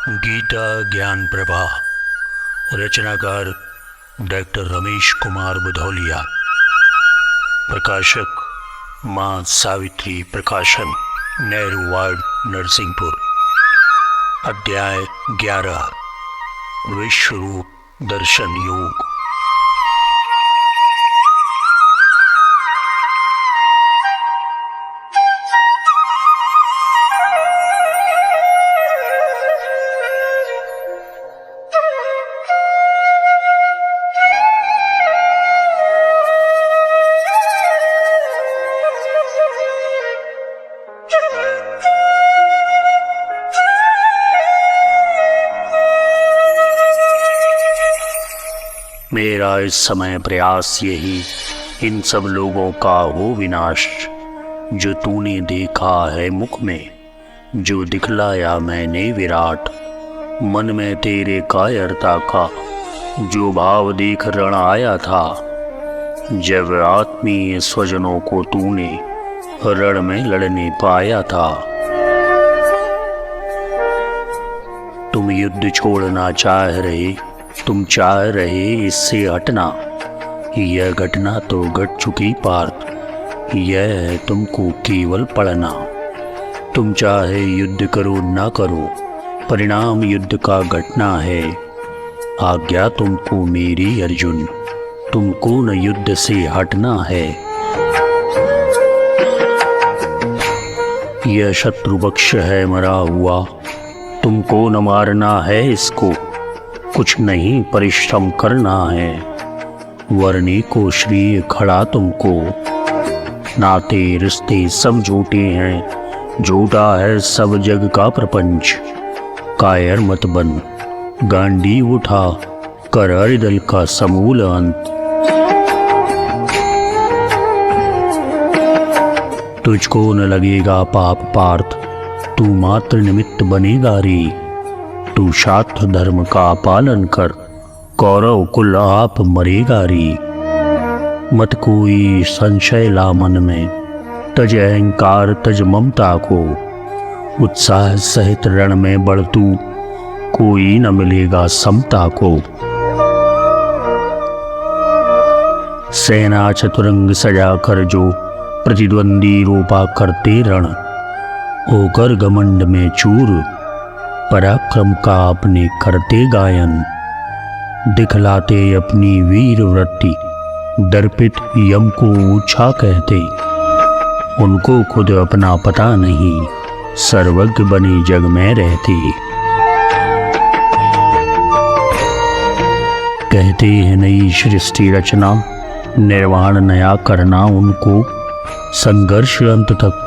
गीता ज्ञान प्रभा। रचनाकार डॉक्टर रमेश कुमार बुधौलिया। प्रकाशक माँ सावित्री प्रकाशन, नेहरू वार्ड, नरसिंहपुर। अध्याय 11, विश्वरूप दर्शन योग। मेरा इस समय प्रयास यही इन सब लोगों का हो विनाश, जो तूने देखा है मुख में, जो दिखलाया मैंने विराट। मन में तेरे कायरता का जो भाव देख रण आया था, जब आत्मीय स्वजनों को तूने रण में लड़ने पाया था। तुम युद्ध छोड़ना चाह रहे, तुम चाह रहे इससे हटना। यह घटना तो घट चुकी पार्थ, यह है तुमको केवल पढ़ना। तुम चाहे युद्ध करो ना करो, परिणाम युद्ध का घटना है। आज्ञा तुमको मेरी अर्जुन, तुमको न युद्ध से हटना है। यह शत्रु पक्ष है मरा हुआ, तुमको न मारना है इसको। कुछ नहीं परिश्रम करना है, वरनी को श्री खड़ा तुमको। नाते रिश्ते सब झूठे हैं, झूठा है सब जग का प्रपंच। कायर मत बन, गांडी उठा, कर हरिदल का समूल अंत। तुझको न लगेगा पाप पार्थ, तू मात्र निमित्त बनेगा रे। तू शास्त्र धर्म का पालन कर, कौरव कुल आप मरेगा रे। मत कोई संशय ला मन में, तज अहंकार तज ममता को। उत्साह सहित रण में बढ़ तू, कोई न मिलेगा समता को। सेना चतुरंग सजा कर जो प्रतिद्वंदी रोपा करते रण। होकर घमंड में चूर, पराक्रम का अपने करते गायन। दिखलाते अपनी वीर वृत्ति, दर्पित यम को ऊंचा कहते। उनको खुद अपना पता नहीं, सर्वज्ञ बने जग में रहते। कहते हैं नई सृष्टि रचना, निर्वाण नया करना उनको। संघर्ष अंत तक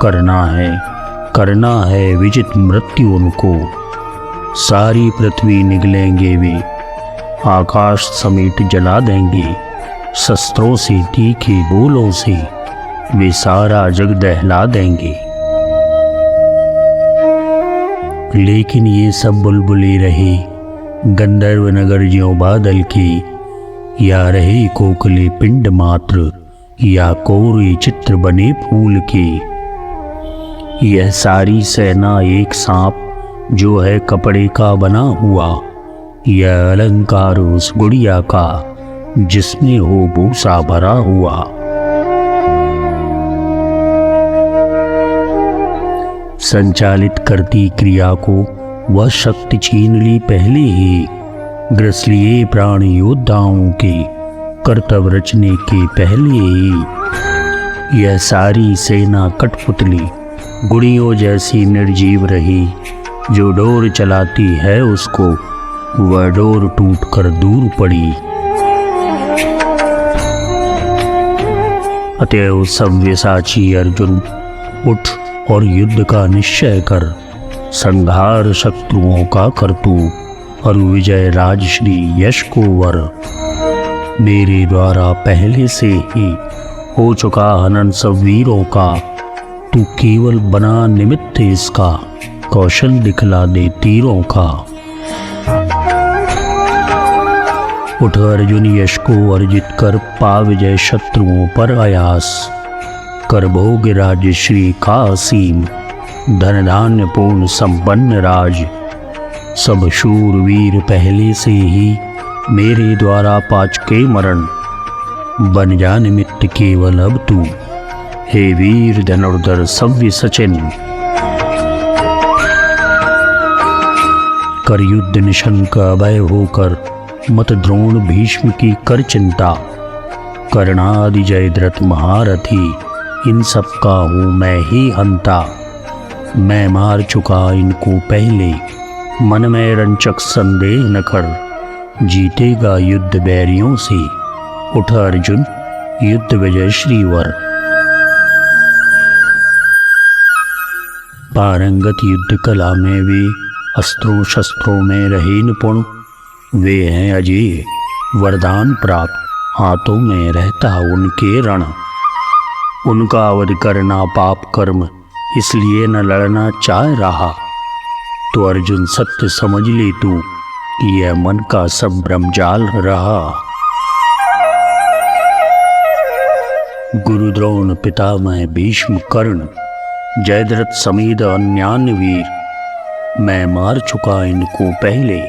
करना है विजित मृत्यु उनको। सारी पृथ्वी निगलेंगे वे, आकाश समेट जला देंगे। शस्त्रों से तीखे बोलों से वे सारा जग दहला देंगे। लेकिन ये सब बुलबुले रहे, गंधर्व नगर ज्यों बादल के। या रहे कोकले पिंड मात्र, या कोरे चित्र बने फूल के। यह सारी सेना एक सांप जो है कपड़े का बना हुआ। यह अलंकार उस गुड़िया का, जिसमें हो भूसा भरा हुआ। संचालित करती क्रिया को वह शक्ति छीन ली पहले ही। ग्रस लिए प्राण योद्धाओं के, कर्तव्य रचने के पहले ही। यह सारी सेना कठपुतली गुड़ियों जैसी निर्जीव रही। जो डोर चलाती है उसको, वह डोर टूट कर दूर पड़ी। अतएव सव्यसाची अर्जुन, उठ और युद्ध का निश्चय कर। संहार शत्रुओं का कर तू, और विजय राजश्री यश को वर। मेरे द्वारा पहले से ही हो चुका हनन सब वीरों का। तू केवल बना निमित्त इसका, कौशल दिखला दे तीरों का। उठ अर्जुन यश को अर्जित कर, पा विजय शत्रुओं पर आयास। कर भोग राजश्री का असीम, धन धान्य पूर्ण संपन्न राज। सब शूरवीर पहले से ही मेरे द्वारा पा चुके मरण। बन जा निमित्त केवल अब तू, हे वीर धनुर्धर सव्य सचिन। कर युद्ध निशंक अभय होकर, मत द्रोण भीष्म की कर चिंता। कर्णादि जयद्रथ महारथी, इन सब का हूँ मैं ही हंता। मैं मार चुका इनको पहले, मन में रंचक संदेह न कर। जीतेगा युद्ध बैरियों से, उठ अर्जुन युद्ध विजय श्रीवर। पारंगत युद्ध कला में वे, अस्त्रों शस्त्रों में रहे निपुण। वे हैं अजय वरदान प्राप्त, हाथों में रहता उनके रण। उनका वध करना पाप कर्म, इसलिए न लड़ना चाह रहा। तो अर्जुन सत्य समझ ले तू, कि यह मन का सब भ्रमजाल रहा। गुरु द्रोण पितामह भीष्म कर्ण, जयद्रथ समेत अन्यान्य वीर। मैं मार चुका इनको पहले,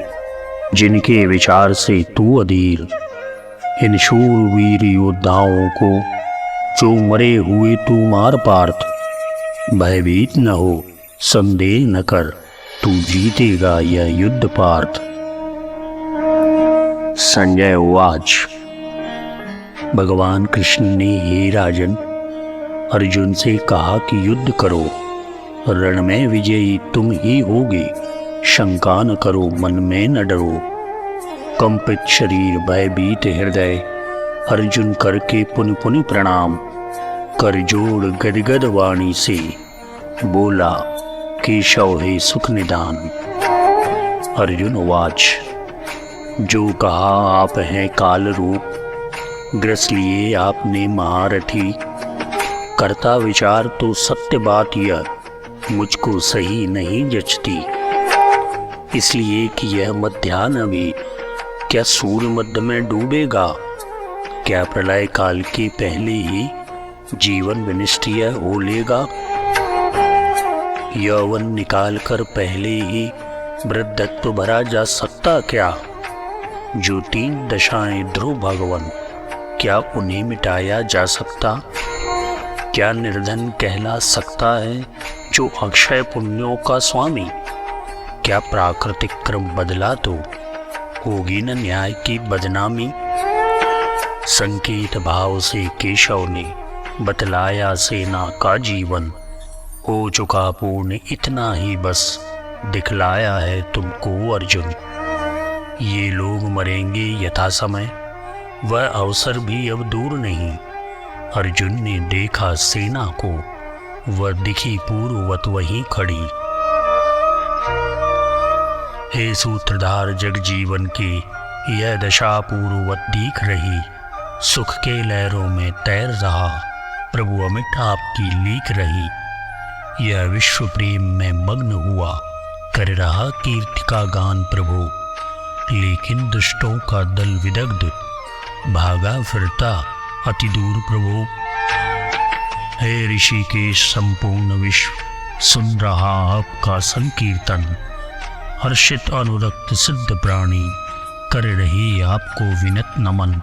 जिनके विचार से तू अधीर। इन शूरवीर योद्धाओं को, जो मरे हुए तू मार पार्थ। भयभीत न हो संदेह न कर, तू जीतेगा यह युद्ध पार्थ। संजय उवाच। भगवान कृष्ण ने हे राजन अर्जुन से कहा कि युद्ध करो, रण में विजयी तुम ही होगे। शंका न करो मन में न डरो, कंपित शरीर भयभीत हृदय। अर्जुन करके पुन पुन प्रणाम, कर जोड़ गदगद वाणी से। बोला केशव हे सुख निदान। अर्जुन उवाच। जो कहा आप हैं काल रूप, ग्रस लिए आपने महारथी। करता विचार तो सत्य बात यह, मुझको सही नहीं जचती। इसलिए कि यह मध्याह्न अभी, क्या सूर्य मध्य में डूबेगा। क्या प्रलय काल के पहले ही जीवन विनिष्ट यह हो लेगा। यौवन निकाल कर पहले ही वृद्धत्व भरा जा सकता क्या। जो 3 दशाएं ध्रुव भगवन, क्या उन्हें मिटाया जा सकता। क्या निर्धन कहला सकता है जो अक्षय पुण्यों का स्वामी। क्या प्राकृतिक क्रम बदला तो होगी न न्याय की बदनामी। संकेत भाव से केशव ने बतलाया सेना का जीवन। हो चुका पूर्ण इतना ही बस, दिखलाया है तुमको अर्जुन। ये लोग मरेंगे यथा समय, वह अवसर भी अब दूर नहीं। अर्जुन ने देखा सेना को, वह दिखी पूर्ववत वहीं खड़ी। हे सूत्रधार जग जीवन की, यह दशा पूर्ववत दिख रही। सुख के लहरों में तैर रहा, प्रभु अमिट आपकी लीक रही। यह विश्व प्रेम में मग्न हुआ, कर रहा कीर्ति का गान प्रभु। लेकिन दुष्टों का दल विदग्ध, भागा फिरता अति दूर प्रभु। हे ऋषि के संपूर्ण विश्व, सुन रहा आपका संकीर्तन। हर्षित अनुरक्त सिद्ध प्राणी, कर रहे आपको विनत नमन।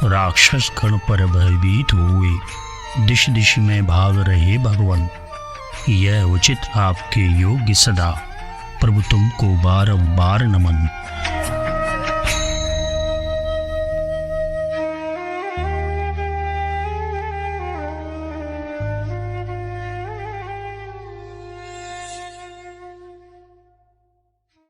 राक्षस गण पर भयभीत हुए, दिश दिश में भाग रहे भगवन। यह उचित आपके योग्य सदा, प्रभु तुमको बारंबार नमन।